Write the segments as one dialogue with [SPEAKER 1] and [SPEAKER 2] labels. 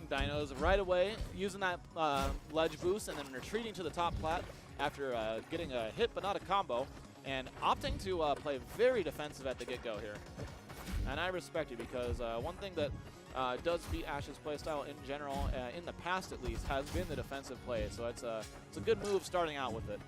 [SPEAKER 1] Dinos right away, using that ledge boost and then retreating to the top plat after getting a hit but not a combo, and opting to play very defensive at the get-go here. And I respect it because one thing that does beat Ash's playstyle in general, in the past at least, has been the defensive play. So it's a good move starting out with it.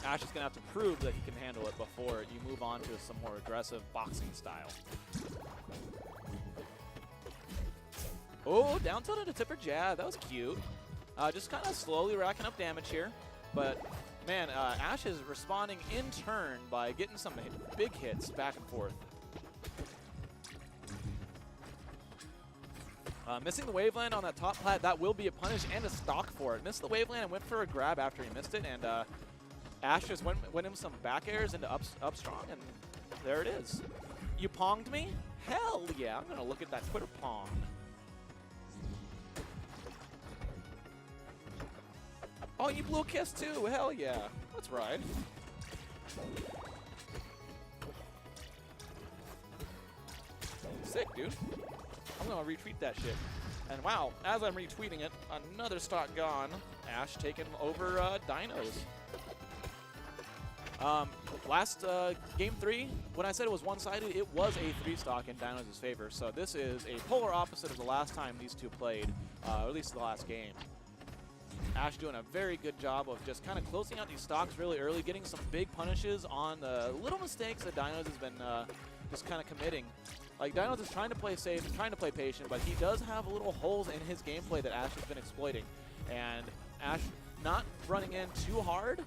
[SPEAKER 1] Ash is going to have to prove that he can handle it before you move on to some more aggressive boxing style. Oh, down tilt into tipper jab. That was cute. Just kind of slowly racking up damage here. But, man, Ash is responding in turn by getting some big hits back and forth. Missing the waveland on that top plat, that will be a punish and a stock for it. Missed the waveland and went for a grab after he missed it, and Ash just went him some back airs into up strong, and there it is. You ponged me? Hell yeah, I'm going to look at that Twitter pong. Oh, you blew a kiss too, hell yeah. That's right. Sick, dude. I'm going to retweet that shit. And wow, as I'm retweeting it, another stock gone. Ash taking over Dinos. Last game 3, when I said it was one-sided, it was a 3-stock in Dinos' favor. So this is a polar opposite of the last time these two played, or at least the last game. Ash doing a very good job of just kind of closing out these stocks really early, getting some big punishes on the little mistakes that Dinos has been just kind of committing. Like, Dinos is trying to play safe and trying to play patient, but he does have little holes in his gameplay that Ash has been exploiting. And Ash not running in too hard,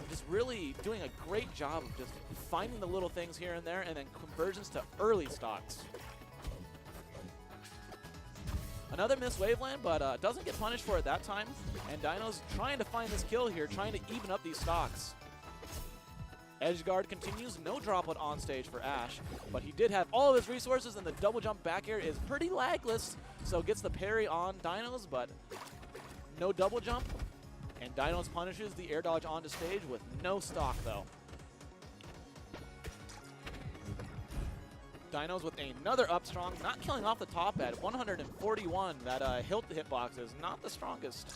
[SPEAKER 1] just really doing a great job of just finding the little things here and there, and then conversions to early stocks. Another missed waveland, but doesn't get punished for it that time. And Dino's trying to find this kill here, trying to even up these stocks. Edge guard continues, no droplet on stage for Ash, but he did have all of his resources, and the double jump back air is pretty lagless, so gets the parry on Dinos, but no double jump. And Dinos punishes the air dodge onto stage with no stock, though. Dinos with another up strong, not killing off the top at 141. That hilt hitbox is not the strongest.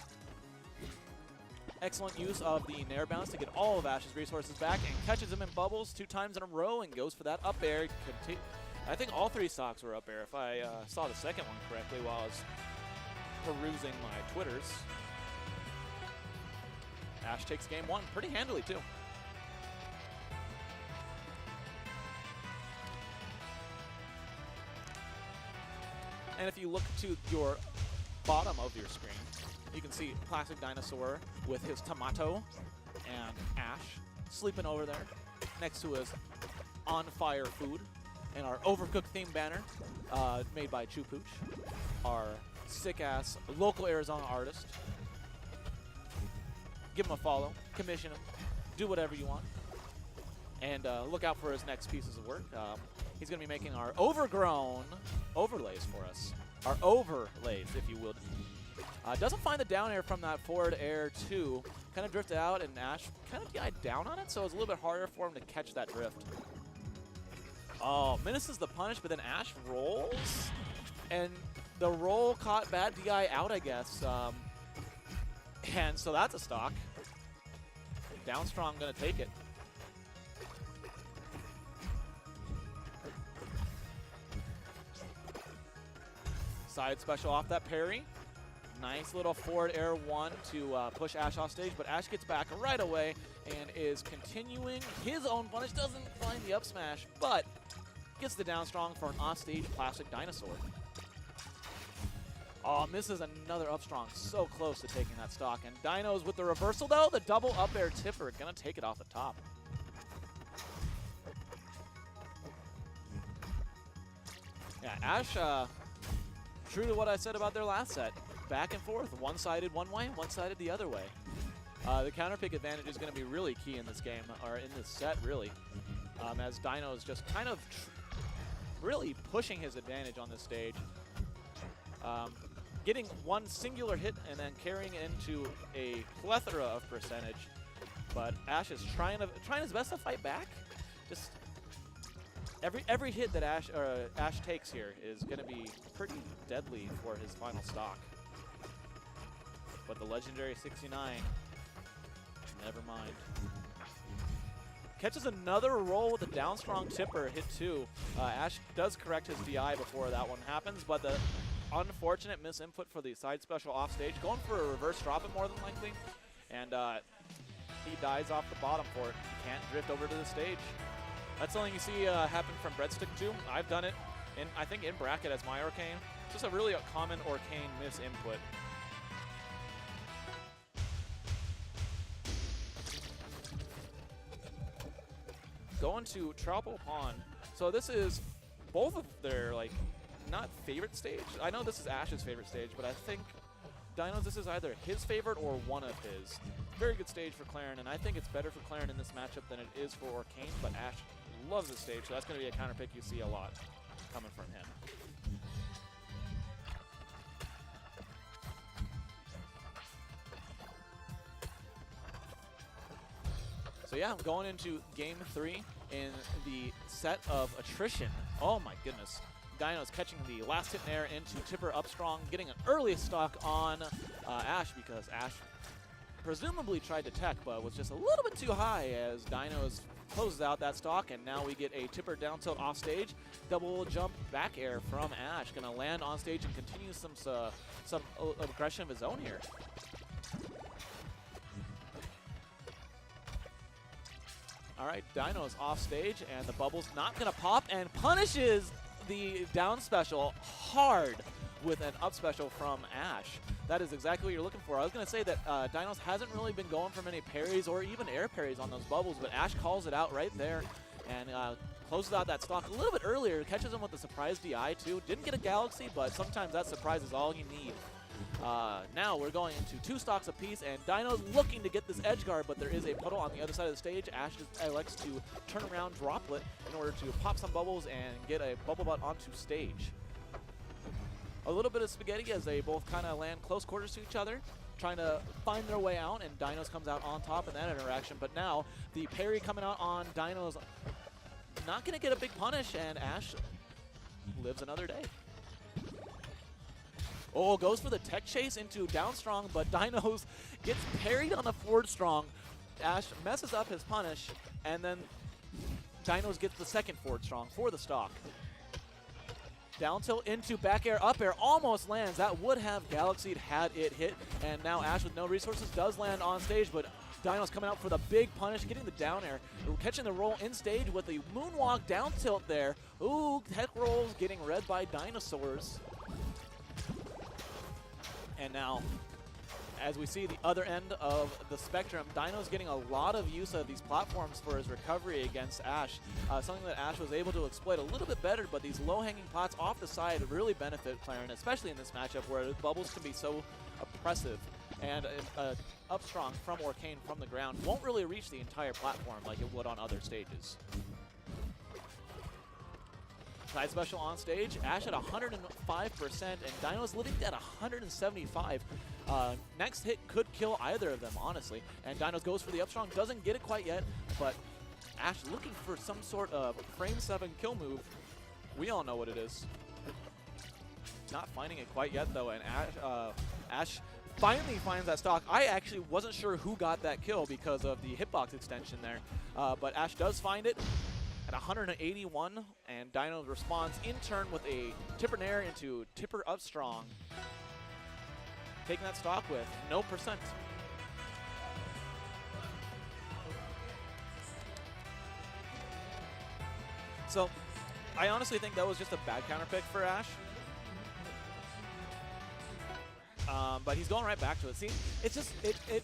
[SPEAKER 1] Excellent use of the nair bounce to get all of Ash's resources back, and catches him in bubbles 2 times in a row and goes for that up air. I think all 3 stocks were up air if I saw the second one correctly while I was perusing my Twitters. Ash takes game 1 pretty handily too. And if you look to your bottom of your screen, you can see Classic Dinosaur with his tomato and Ash sleeping over there next to his on fire food, and our Overcooked theme banner made by Chu Pooch, our sick ass local Arizona artist. Give him a follow, commission him, do whatever you want, and look out for his next pieces of work. He's going to be making our overgrown overlays for us. Our overlays, if you will. Doesn't find the down air from that forward air too. Kind of drifted out, and Ash kind of died down on it, so it's a little bit harder for him to catch that drift. Oh, misses the punish, but then Ash rolls, and the roll caught bad DI out, I guess. And so that's a stock. Down strong, gonna take it. Side special off that parry. Nice little forward air 1 to push Ash off stage, but Ash gets back right away and is continuing his own punish. Doesn't find the up smash, but gets the down strong for an off-stage Classic Dinosaur. Oh, misses another up strong. So close to taking that stock. And Dinos with the reversal, though. The double up air tipper. Going to take it off the top. Yeah, Ash, true to what I said about their last set. Back and forth. One-sided one way, one-sided the other way. The counter pick advantage is going to be really key in this game, or in this set, really. As Dinos just kind of really pushing his advantage on this stage. Getting one singular hit and then carrying it into a plethora of percentage. But Ash is trying his best to fight back. Just every hit that Ash takes here is going to be pretty deadly for his final stock. But the legendary 69, never mind. Catches another roll with a down strong tipper, hit 2. Ash does correct his DI before that one happens, but the unfortunate misinput for the side special off stage, going for a reverse drop it more than likely, and he dies off the bottom for it. He can't drift over to the stage. That's something you see happen from Breadstick too. I've done it, I think in bracket as my Orcane. It's just a really common Orcane misinput. Going to Troupple Pond. So this is both of their, like, not favorite stage. I know this is Ash's favorite stage, but I think Dinos, this is either his favorite or one of his. Very good stage for Clairen, and I think it's better for Clairen in this matchup than it is for Orcane, but Ash loves this stage, so that's going to be a counter pick you see a lot coming from him. So yeah, I'm going into game 3 in the set of attrition. Oh my goodness. Dinos catching the last hit in air into tipper up strong, getting an early stock on Ash because Ash presumably tried to tech, but was just a little bit too high as Dinos closes out that stock, and now we get a tipper down tilt off stage, double jump back air from Ash. Gonna land on stage and continue some aggression of his own here. All right, Dinos off stage, and the bubble's not gonna pop, and punishes the down special hard with an up special from Ash. That is exactly what you're looking for. I was gonna say that Dinos hasn't really been going for many parries or even air parries on those bubbles, but Ash calls it out right there and closes out that stock a little bit earlier, catches him with the surprise DI too. Didn't get a Galaxy, but sometimes that surprise is all you need. Now we're going into 2 stocks apiece, and Dino's looking to get this edge guard, but there is a puddle on the other side of the stage. Ash elects to turn around droplet in order to pop some bubbles and get a bubble butt onto stage. A little bit of spaghetti as they both kind of land close quarters to each other, trying to find their way out, and Dinos comes out on top in that interaction. But now the parry coming out on Dinos, not going to get a big punish, and Ash lives another day. Oh, goes for the tech chase into down strong, but Dinos gets parried on the forward strong. Ash messes up his punish, and then Dinos gets the second forward strong for the stock. Down tilt into back air, up air, almost lands. That would have Galaxied had it hit, and now Ash with no resources does land on stage, but Dinos coming out for the big punish, getting the down air, catching the roll in stage with the moonwalk down tilt there. Ooh, tech rolls getting read by Dinosaurs. And now, as we see the other end of the spectrum, Dino's getting a lot of use of these platforms for his recovery against Ash. Something that Ash was able to exploit a little bit better, but these low-hanging plots off the side really benefit Clairen, especially in this matchup where bubbles can be so oppressive. And up strong from Orcane from the ground won't really reach the entire platform like it would on other stages. Side special on stage, Ash at 105%, and Dino's living at 175. Next hit could kill either of them, honestly. And Dinos goes for the up strong, doesn't get it quite yet, but Ash looking for some sort of frame 7 kill move. We all know what it is. Not finding it quite yet, though, and Ash finally finds that stock. I actually wasn't sure who got that kill because of the hitbox extension there, but Ash does find it at 181, and Dino responds in turn with a tipper nair into tipper up strong. Taking that stock with no percent. So I honestly think that was just a bad counter pick for Ash. But he's going right back to it. See, it's just, it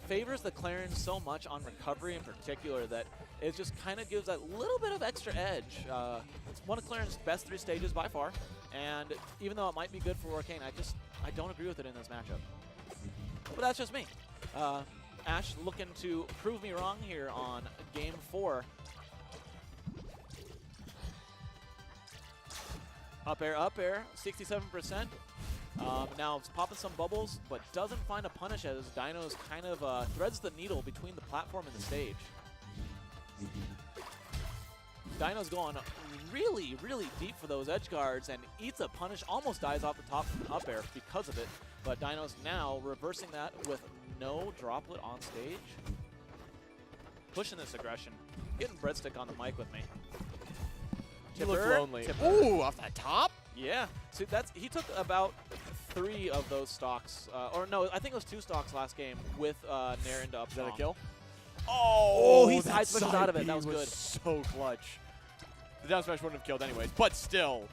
[SPEAKER 1] favors the Clairen so much on recovery in particular that it just kind of gives that little bit of extra edge. It's one of Clairen's best 3 stages by far, and even though it might be good for Orcane, I don't agree with it in this matchup. But that's just me. Ash looking to prove me wrong here on game 4. Up air, 67%. Now it's popping some bubbles, but doesn't find a punish as Dinos kind of threads the needle between the platform and the stage. Dino's going really, really deep for those edge guards and eats a punish, almost dies off the top up air because of it. But Dino's now reversing that with no droplet on stage. Pushing this aggression. Getting Breadstick on the mic with me.
[SPEAKER 2] He looked lonely.
[SPEAKER 1] Tipper.
[SPEAKER 2] Ooh, off that top?
[SPEAKER 1] Yeah. See, he took about 3 of those stocks. Or no, I think it was 2 stocks last game with Nair into up.
[SPEAKER 2] Is that a kill?
[SPEAKER 1] Oh, he
[SPEAKER 2] that
[SPEAKER 1] side switches out of it. That was good.
[SPEAKER 2] So clutch. The down smash wouldn't have killed anyways, but still.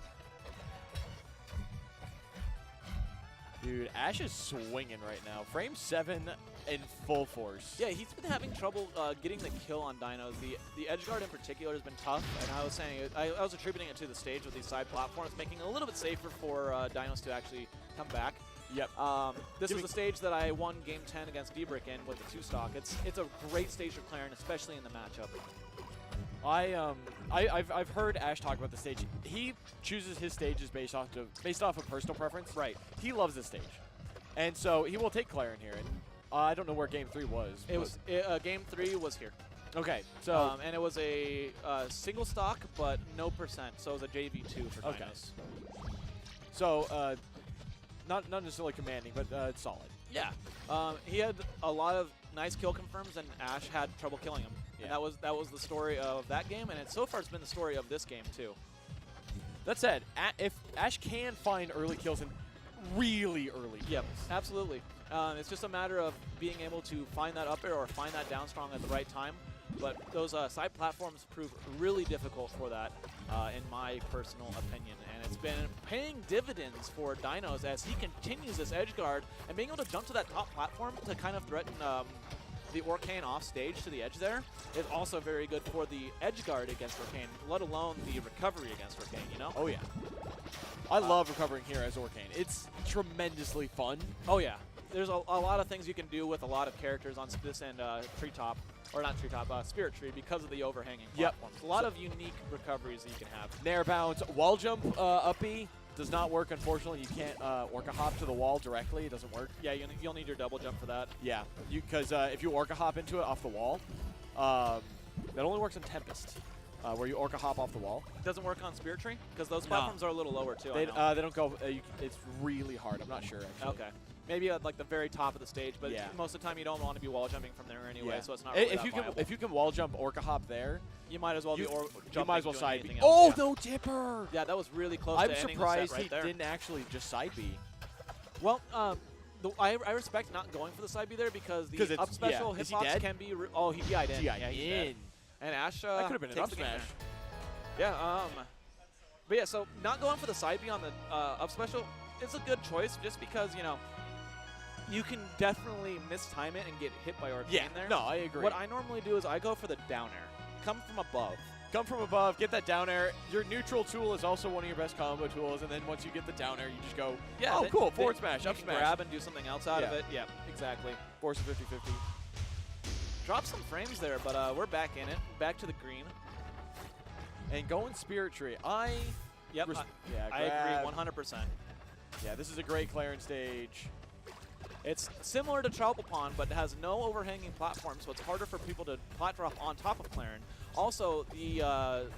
[SPEAKER 2] Dude, Ash is swinging right now. Frame 7 in full force.
[SPEAKER 1] Yeah, he's been having trouble getting the kill on Dinos. The edge guard in particular has been tough, and I was saying I was attributing it to the stage with these side platforms, making it a little bit safer for Dinos to actually come back.
[SPEAKER 2] Yep.
[SPEAKER 1] This is the stage that I won Game 10 against D-Brick in with the 2 stock. It's a great stage for Clairen, especially in the matchup.
[SPEAKER 2] I've heard Ash talk about the stage. He chooses his stages based off of personal preference.
[SPEAKER 1] Right.
[SPEAKER 2] He loves this stage, and so he will take Clairen here. And I don't know where Game 3 was.
[SPEAKER 1] Game 3 was here.
[SPEAKER 2] Okay. So
[SPEAKER 1] and it was a single stock, but no percent. So it was a JV2 for Dinos.
[SPEAKER 2] Okay. So not necessarily commanding, but it's solid.
[SPEAKER 1] Yeah. He had a lot of nice kill confirms, and Ash had trouble killing him.
[SPEAKER 2] Yeah.
[SPEAKER 1] And that was the story of that game, and so far it's been the story of this game too.
[SPEAKER 2] That said, if Ash can find early kills in really early kills.
[SPEAKER 1] Yep, absolutely. It's just a matter of being able to find that up air or find that down strong at the right time. But those side platforms prove really difficult for that, in my personal opinion. And it's been paying dividends for Dinos as he continues this edge guard and being able to jump to that top platform to kind of threaten the Orcane off stage to the edge there is also very good for the edge guard against Orcane, let alone the recovery against Orcane, you know?
[SPEAKER 2] Oh, yeah. I love recovering here as Orcane. It's tremendously fun.
[SPEAKER 1] Oh, yeah. There's a lot of things you can do with a lot of characters on this and Treetop, or not Treetop, Spirit Tree because of the overhanging platforms. A lot of unique recoveries that you can have.
[SPEAKER 2] Nair bounce, wall jump, up B. Does not work, unfortunately. You can't Orca hop to the wall directly. It doesn't work.
[SPEAKER 1] Yeah, you'll need your double jump for that.
[SPEAKER 2] Yeah, because if you Orca hop into it off the wall, that only works in Tempest, where you Orca hop off the wall.
[SPEAKER 1] It doesn't work on Spirit Tree? Because those platforms are a little lower, too.
[SPEAKER 2] They don't go, it's really hard. I'm not sure, actually.
[SPEAKER 1] Okay. Maybe at like the very top of the stage, but
[SPEAKER 2] yeah.
[SPEAKER 1] Most of the time you don't want to be wall jumping from there anyway,
[SPEAKER 2] yeah.
[SPEAKER 1] so it's not really that viable.
[SPEAKER 2] If you can wall jump Orca hop there,
[SPEAKER 1] you might as well
[SPEAKER 2] you might as well side B.
[SPEAKER 1] Else.
[SPEAKER 2] Oh,
[SPEAKER 1] yeah.
[SPEAKER 2] no tipper!
[SPEAKER 1] Yeah, that was really close
[SPEAKER 2] I'm
[SPEAKER 1] to ending
[SPEAKER 2] surprised
[SPEAKER 1] the set
[SPEAKER 2] he
[SPEAKER 1] right there.
[SPEAKER 2] didn't actually just side B.
[SPEAKER 1] Well, I respect not going for the side B there because the up special hitbox can be. Oh, he DI'd in.
[SPEAKER 2] Yeah, he's dead.
[SPEAKER 1] And Ash
[SPEAKER 2] that could have been an up smash.
[SPEAKER 1] Yeah. But yeah, so not going for the side B on the up special is a good choice just because you can definitely mistime it and get hit by Orcane there.
[SPEAKER 2] No, I agree.
[SPEAKER 1] What I normally do is I go for the down air. Come from above.
[SPEAKER 2] Come from above, get that down air. Your neutral tool is also one of your best combo tools, and then once you get the down air, you just go,
[SPEAKER 1] yeah,
[SPEAKER 2] oh, cool, forward smash, up smash.
[SPEAKER 1] Grab and do something else out of it. Yeah, exactly.
[SPEAKER 2] Force a 50-50.
[SPEAKER 1] Drop some frames there, but we're back in it. Back to the green.
[SPEAKER 2] And going Spirit Tree.
[SPEAKER 1] I agree 100%.
[SPEAKER 2] Yeah, this is a great Clairen stage.
[SPEAKER 1] It's similar to Troupple Pond, but it has no overhanging platform, so it's harder for people to plat drop on top of Clairen. Also, the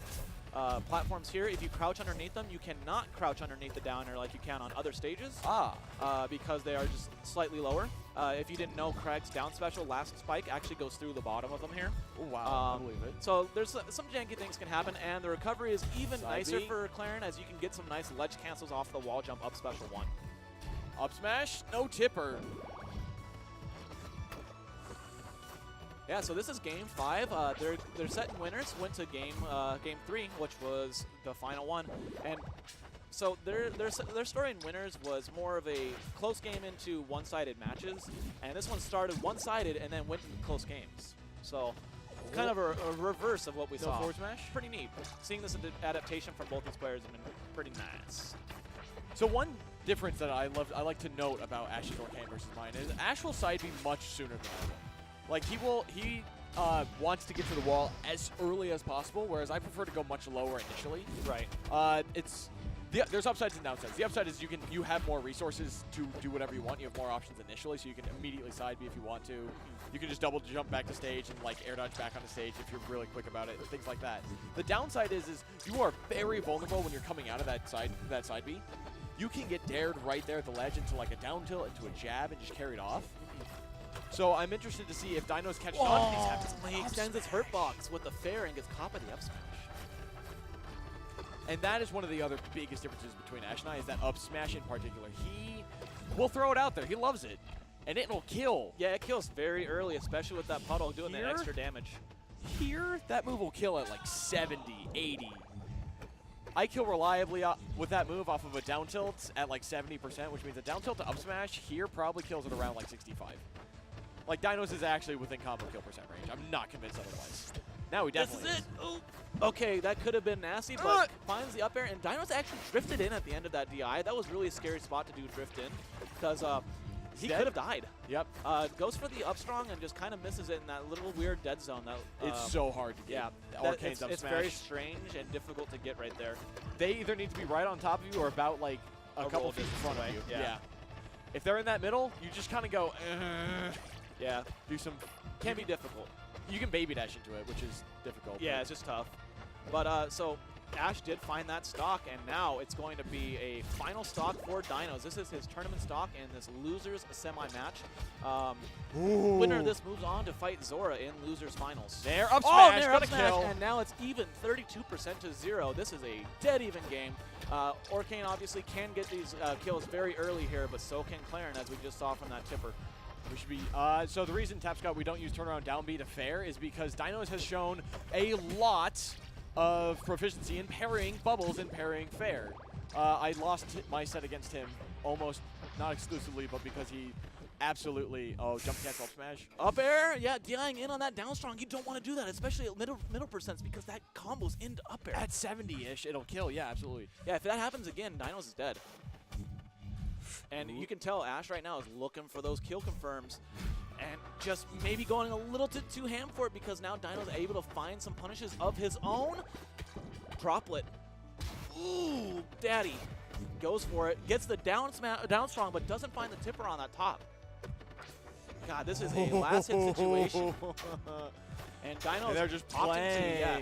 [SPEAKER 1] platforms here, if you crouch underneath them, you cannot crouch underneath the down air like you can on other stages. Because they are just slightly lower. If you didn't know, Craig's down special, last spike, actually goes through the bottom of them here.
[SPEAKER 2] Oh, wow, I believe it.
[SPEAKER 1] So there's some janky things can happen, and the recovery is even nicer for Clairen as you can get some nice ledge cancels off the wall jump up special 1.
[SPEAKER 2] Up smash, no tipper.
[SPEAKER 1] Yeah, so this is game 5. They're setting winners. Went to game 3, which was the final one, and so their story in winners was more of a close game into one-sided matches, and this one started one-sided and then went into close games. So kind of a reverse of what we saw.
[SPEAKER 2] Forward smash.
[SPEAKER 1] Pretty neat. Seeing this adaptation from both these players has been pretty nice.
[SPEAKER 2] So one difference that I like to note about Ash's Orcane versus mine is Ash will side B much sooner than I will. Like he wants to get to the wall as early as possible, whereas I prefer to go much lower initially.
[SPEAKER 1] Right.
[SPEAKER 2] There's upsides and downsides. The upside is you have more resources to do whatever you want. You have more options initially, so you can immediately side B if you want to. You can just double jump back to stage and like air dodge back on the stage if you're really quick about it, things like that. The downside is you are very vulnerable when you're coming out of that side B. You can get dared right there at the ledge into like a down tilt, into a jab, and just carried off. So I'm interested to see if Dinos catch on.
[SPEAKER 1] He extends his hurt box with the fair and gets caught by the up smash.
[SPEAKER 2] And that is one of the other biggest differences between Ash and I, is that up smash in particular. He will throw it out there. He loves it. And it'll kill.
[SPEAKER 1] Yeah, it kills very early, especially with that puddle doing the extra damage.
[SPEAKER 2] Here, that move will kill at like 70, 80. I kill reliably with that move off of a down tilt at like 70%, which means a down tilt to up smash here probably kills it around like 65. Like, Dinos is actually within combo kill percent range. I'm not convinced otherwise. Now he definitely
[SPEAKER 1] This is it. Ooh. Okay, that could have been nasty, but finds the up air, and Dinos actually drifted in at the end of that DI. That was really a scary spot to do drift in, because he could have died.
[SPEAKER 2] Yep.
[SPEAKER 1] Goes for the up strong and just kind of misses it in that little weird dead zone. That
[SPEAKER 2] it's so hard to get.
[SPEAKER 1] Yeah,
[SPEAKER 2] Orcane's up
[SPEAKER 1] it's
[SPEAKER 2] smash.
[SPEAKER 1] very strange and difficult to get right there.
[SPEAKER 2] They either need to be right on top of you or about like a couple feet in front of you.
[SPEAKER 1] Yeah.
[SPEAKER 2] If they're in that middle, you just kind of go,
[SPEAKER 1] yeah,
[SPEAKER 2] do some.
[SPEAKER 1] Can be difficult.
[SPEAKER 2] You can baby dash into it, which is difficult.
[SPEAKER 1] Yeah, it's just tough. But so Ash did find that stock, and now it's going to be a final stock for Dinos. This is his tournament stock in this losers semi-match. Winner of this moves on to fight Zora in losers finals.
[SPEAKER 2] There, up smash,
[SPEAKER 1] there,
[SPEAKER 2] got
[SPEAKER 1] up
[SPEAKER 2] a
[SPEAKER 1] smash,
[SPEAKER 2] kill.
[SPEAKER 1] and now it's even 32% to 0. This is a dead even game. Orcane obviously can get these kills very early here, but so can Clairen, as we just saw from that tipper.
[SPEAKER 2] We should be, so the reason Tapscott we don't use turnaround down B to fair is because Dinos has shown a lot of proficiency in parrying bubbles and parrying fair. I lost my set against him almost, not exclusively, but because he absolutely, jump cancel up smash.
[SPEAKER 1] Up air, yeah, DIing in on that down strong. You don't want to do that, especially at middle percents, because that combos into up air.
[SPEAKER 2] At 70-ish, it'll kill, yeah, absolutely.
[SPEAKER 1] Yeah, if that happens again, Dinos is dead. And you can tell Ash right now is looking for those kill confirms and just maybe going a little too ham for it, because now Dino's able to find some punishes of his own. Droplet. Ooh, daddy. Goes for it. Gets the down strong, but doesn't find the tipper on that top. God, this is a last hit situation. And Dino's
[SPEAKER 2] they're just
[SPEAKER 1] opting
[SPEAKER 2] playing.
[SPEAKER 1] to, yeah.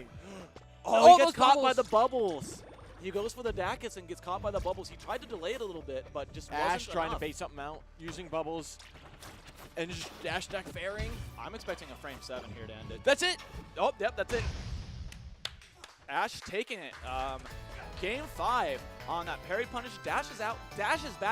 [SPEAKER 2] Oh,
[SPEAKER 1] he gets caught by the bubbles. He goes for the Dacus and gets caught by the bubbles. He tried to delay it a little bit, but just
[SPEAKER 2] Ash
[SPEAKER 1] wasn't
[SPEAKER 2] trying
[SPEAKER 1] enough.
[SPEAKER 2] to bait something out, using bubbles, and just dash deck fairing.
[SPEAKER 1] I'm expecting a frame 7 here to end it.
[SPEAKER 2] That's it.
[SPEAKER 1] Oh, yep, that's it. Ash taking it. Game 5 on that parry punish. Dashes out, dashes back.